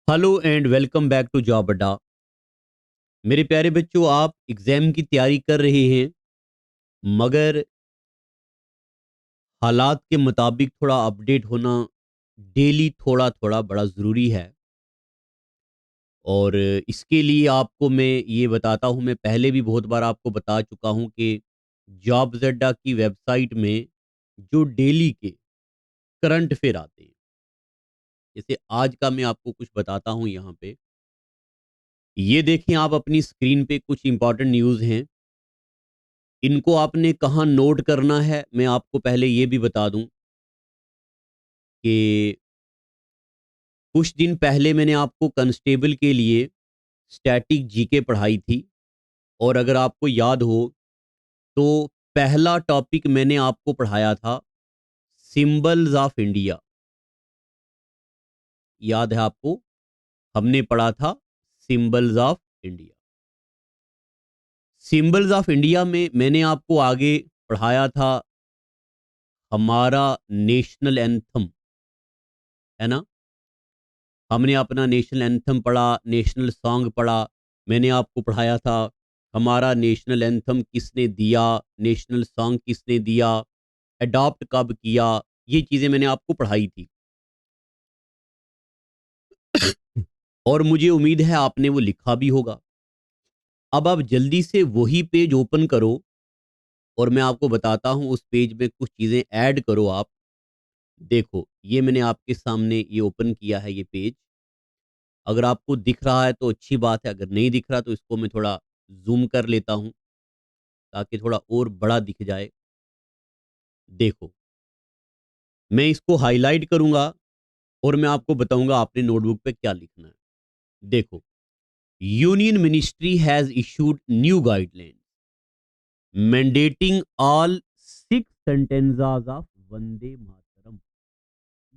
Hello and welcome back to job Adda. मेरे प्यारे बच्चों, आप एग्जाम की तैयारी कर रहे हैं मगर हालात के मुताबिक थोड़ा अपडेट होना डेली थोड़ा थोड़ा बड़ा ज़रूरी है। और इसके लिए आपको मैं ये बताता हूँ, मैं पहले भी बहुत बार आपको बता चुका हूँ कि जॉब्स अड्डा की वेबसाइट में जो डेली के करंट अफेयर आते हैं, जैसे आज का मैं आपको कुछ बताता हूँ यहाँ पे। ये देखें आप अपनी स्क्रीन पे, कुछ इंपॉर्टेंट न्यूज़ हैं। इनको आपने कहाँ नोट करना है, मैं आपको पहले ये भी बता दूं कि कुछ दिन पहले मैंने आपको कांस्टेबल के लिए स्टैटिक जीके पढ़ाई थी। और अगर आपको याद हो तो पहला टॉपिक मैंने आपको पढ़ाया था सिंबल्स ऑफ इंडिया। याद है आपको? हमने पढ़ा था symbols of India. Symbols of India में मैंने आपको आगे पढ़ाया था हमारा नेशनल एंथम, है ना। हमने अपना नेशनल एंथम पढ़ा, नेशनल सॉन्ग पढ़ा। मैंने आपको पढ़ाया था हमारा नेशनल एंथम किसने दिया, नेशनल सॉन्ग किसने दिया, अडॉप्ट कब किया। ये चीज़ें मैंने आपको पढ़ाई थी। और मुझे उम्मीद है आपने वो लिखा भी होगा। अब आप जल्दी से वही पेज ओपन करो और मैं आपको बताता हूँ उस पेज में कुछ चीज़ें ऐड करो आप। देखो, ये मैंने आपके सामने ये ओपन किया है ये पेज। अगर आपको दिख रहा है तो अच्छी बात है, अगर नहीं दिख रहा तो इसको मैं थोड़ा जूम कर लेता हूँ ताकि थोड़ा और बड़ा दिख जाए। देखो, मैं इसको हाईलाइट करूंगा और मैं आपको बताऊंगा आपने नोटबुक पे क्या लिखना है। देखो, union ministry has issued new guidelines mandating all 6 sentences of Vande Mataram.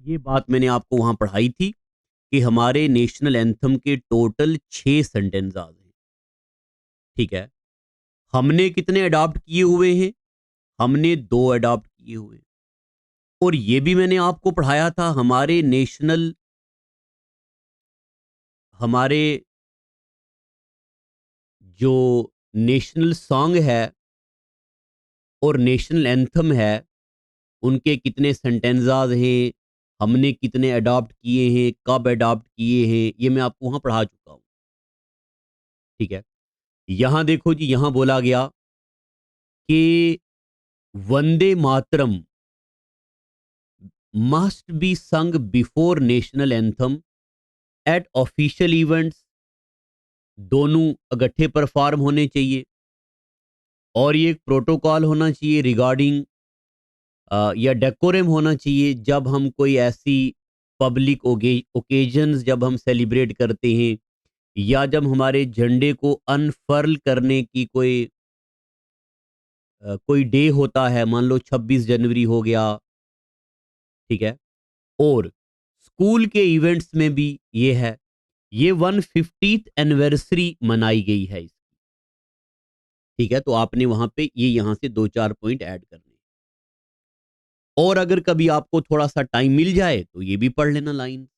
ये बात मैंने आपको वहां पढ़ाई थी कि हमारे नेशनल एंथम के टोटल 6 सेंटेंसेस हैं। ठीक है, हमने कितने अडॉप्ट किए हुए हैं? हमने 2 अडॉप्ट किए हुए हैं। और ये भी मैंने आपको पढ़ाया था हमारे जो नेशनल सॉन्ग है और नेशनल एंथम है, उनके कितने सेंटेंजाज हैं, हमने कितने अडॉप्ट किए हैं, कब अडॉप्ट किए हैं, ये मैं आपको वहां पढ़ा चुका हूं। ठीक है, यहां देखो जी, यहां बोला गया कि Vande Mataram must be sung before national anthem at official events. दोनों इकट्ठे परफॉर्म होने चाहिए। और ये एक प्रोटोकॉल होना चाहिए रिगार्डिंग या डेकोरम होना चाहिए जब हम कोई ऐसी पब्लिक ओकेजन्स जब हम सेलिब्रेट करते हैं, या जब हमारे झंडे को अनफर्ल करने की कोई डे होता है, मान लो 26 जनवरी हो गया। ठीक है, और स्कूल के इवेंट्स में भी ये है। ये 150th एनिवर्सरी मनाई गई है इसकी। ठीक है, तो आपने वहां पे ये यहां से 2-4 पॉइंट ऐड करने। और अगर कभी आपको थोड़ा सा टाइम मिल जाए तो ये भी पढ़ लेना लाइन।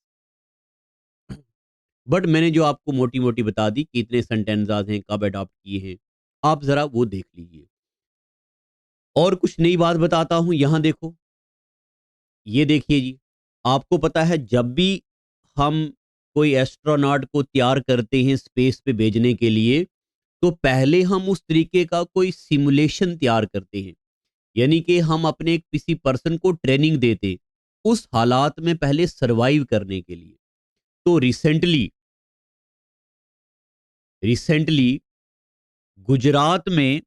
बट मैंने जो आपको मोटी मोटी बता दी कि इतने सेंटेंसेस हैं, कब अडॉप्ट किए हैं, आप जरा वो देख लीजिए। और कुछ नई बात बताता हूं, यहां देखो, ये देखिए जी। आपको पता है जब भी हम कोई एस्ट्रोनॉट को तैयार करते हैं स्पेस पे भेजने के लिए, तो पहले हम उस तरीके का कोई सिमुलेशन तैयार करते हैं। यानी कि हम अपने किसी पर्सन को ट्रेनिंग देते उस हालात में पहले सरवाइव करने के लिए। तो रिसेंटली गुजरात में,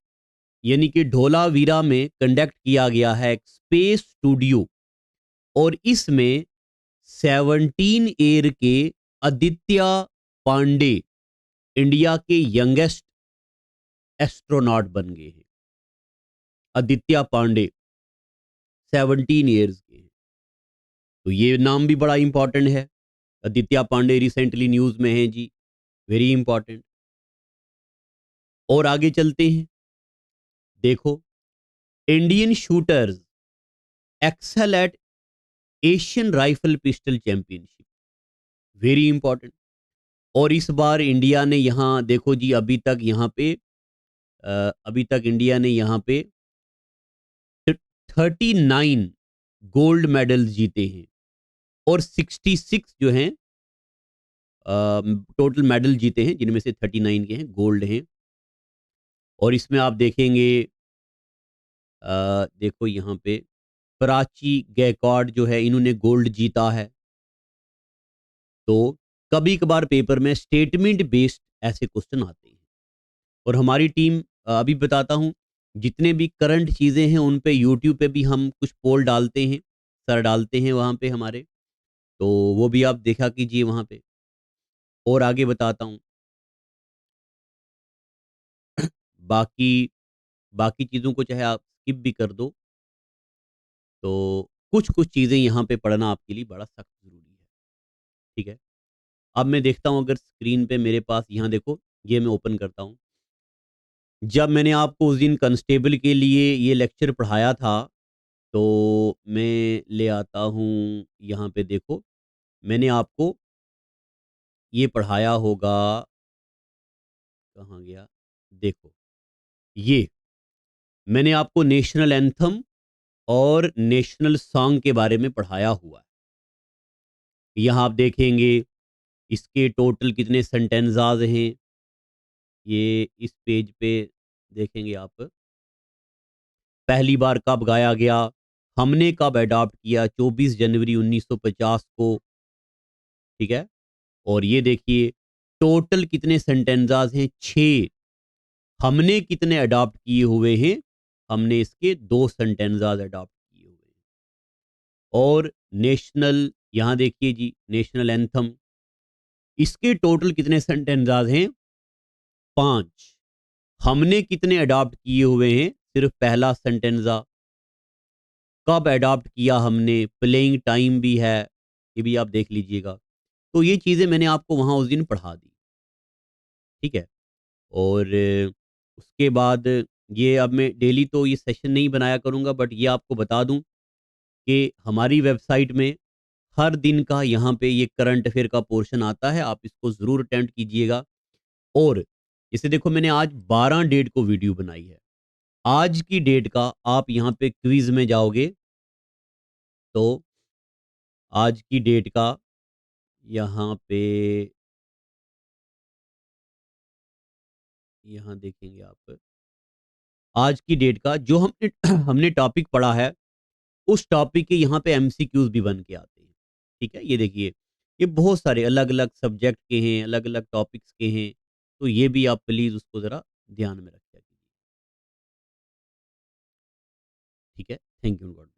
यानी कि ढोलावीरा में कंडक्ट किया गया है एक स्पेस स्टूडियो। और इसमें 17 ईयर के आदित्य पांडे इंडिया के यंगेस्ट एस्ट्रोनॉट बन गए हैं। आदित्य पांडे 17 ईयर्स के हैं। तो ये नाम भी बड़ा इंपॉर्टेंट है। आदित्य पांडे रिसेंटली न्यूज में है जी, वेरी इंपॉर्टेंट। और आगे चलते हैं। देखो, Indian shooters excel at Asian rifle pistol championship, very important. और इस बार इंडिया ने यहाँ देखो जी, अभी तक यहाँ पे अभी तक इंडिया ने यहाँ पे 39 गोल्ड मेडल्स जीते हैं और 66 जो हैं टोटल मेडल जीते हैं, जिनमें से 39 के हैं गोल्ड हैं। और इसमें आप देखेंगे, देखो यहाँ पे प्राची गैक्वाड जो है, इन्होंने गोल्ड जीता है। तो कभी कभार पेपर में स्टेटमेंट बेस्ड ऐसे क्वेश्चन आते हैं। और हमारी टीम, अभी बताता हूँ, जितने भी करंट चीज़ें हैं उन पे यूट्यूब पे भी हम कुछ पोल डालते हैं, सर डालते हैं वहाँ पे हमारे, तो वो भी आप देखा कीजिए वहाँ पे। और आगे बताता हूँ, बाकी बाकी चीज़ों को चाहे आप स्किप भी कर दो, तो कुछ कुछ चीज़ें यहाँ पे पढ़ना आपके लिए बड़ा सख्त ज़रूरी है। ठीक है, अब मैं देखता हूँ, अगर स्क्रीन पे मेरे पास यहाँ देखो, ये मैं ओपन करता हूँ। जब मैंने आपको उस दिन कांस्टेबल के लिए ये लेक्चर पढ़ाया था, तो मैं ले आता हूँ, यहाँ पे देखो, मैंने आपको ये पढ़ाया होगा, कहाँ गया, देखो, ये मैंने आपको नेशनल एंथम और नेशनल सॉन्ग के बारे में पढ़ाया हुआ है। यहाँ आप देखेंगे इसके टोटल कितने सेंटेंजाज हैं, ये इस पेज पे देखेंगे आप। पहली बार कब गाया गया, हमने कब अडॉप्ट किया, 24 जनवरी 1950 को। ठीक है, और ये देखिए टोटल कितने सेंटेंजाज हैं, 6। हमने कितने अडॉप्ट किए हुए हैं, हमने इसके 2 सेंटेंजाज अडॉप्ट किए हुए हैं। और नेशनल, यहाँ देखिए जी, नेशनल एंथम, इसके टोटल कितने सेंटेंजाज हैं, 5। हमने कितने अडॉप्ट किए हुए हैं, सिर्फ पहला सेंटेंजा। कब अडॉप्ट किया हमने, प्लेइंग टाइम भी है, ये भी आप देख लीजिएगा। तो ये चीज़ें मैंने आपको वहाँ उस दिन पढ़ा दी। ठीक है, और उसके बाद ये, अब मैं डेली तो ये सेशन नहीं बनाया करूँगा, बट ये आपको बता दूँ कि हमारी वेबसाइट में हर दिन का यहाँ पे ये करंट अफेयर का पोर्शन आता है, आप इसको ज़रूर अटेम्प्ट कीजिएगा। और इसे देखो, मैंने आज 12 डेट को वीडियो बनाई है। आज की डेट का आप यहाँ पे क्विज़ में जाओगे, तो आज की डेट का यहाँ पे, यहाँ देखेंगे आप, आज की डेट का जो हमने हमने टॉपिक पढ़ा है, उस टॉपिक के यहाँ पे एमसीक्यूज भी बन के आते हैं। ठीक है, ये देखिए, ये बहुत सारे अलग अलग सब्जेक्ट के हैं, अलग अलग टॉपिक्स के हैं, तो ये भी आप प्लीज़ उसको ज़रा ध्यान में रखिए। ठीक है, थैंक यू, गॉड।